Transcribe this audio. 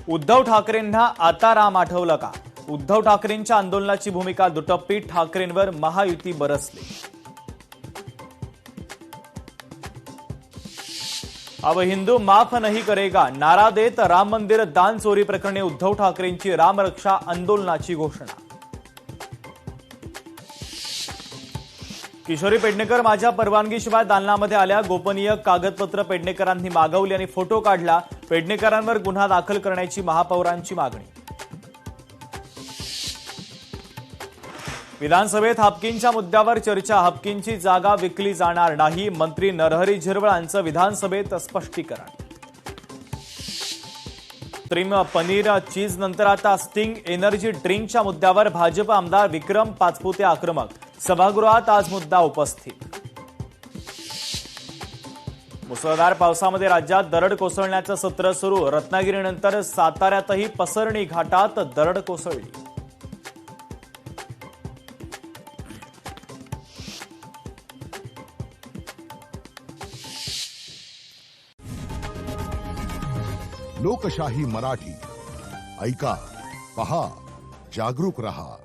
उद्धव ठाकरेंना आता राम आठवलं का? उद्धव ठाकरेंच्या आंदोलनाची भूमिका दुटप्पी, ठाकरेंवर महायुती बरसली। अब हिंदू माफ नहीं करेगा नारा देत राम मंदिर दान चोरी प्रकरणी उद्धव ठाकरेंची रामरक्षा आंदोलनाची घोषणा। किशोरी पेडणेकर माझ्या परवानगीशिवाय दालनामध्ये आल्या, गोपनीय कागदपत्र पेडणेकरांनी मागवली आणि फोटो काढला। पेडणेकरांवर गुन्हा दाखल करण्याची महापौरांची मागणी। विधानसभेत हापकींच्या मुद्द्यावर चर्चा, हापकींची जागा विकली जाणार नाही, मंत्री नरहरी झिरवळांचं विधानसभेत स्पष्टीकरण। कृत्रिम पनीर चीज नंतर आता स्टिंग एनर्जी ड्रिंकच्या मुद्द्यावर भाजप आमदार विक्रम पाचपुते आक्रमक, सभागृहात आज मुद्दा उपस्थित। मुसळधार पावसामध्ये राज्यात दरड कोसळण्याचं सत्र सुरू, रत्नागिरीनंतर साताऱ्यातही पसरणी घाटात दरड कोसळली। लोकशाही मराठी ऐका, पहा, जागरूक रहा।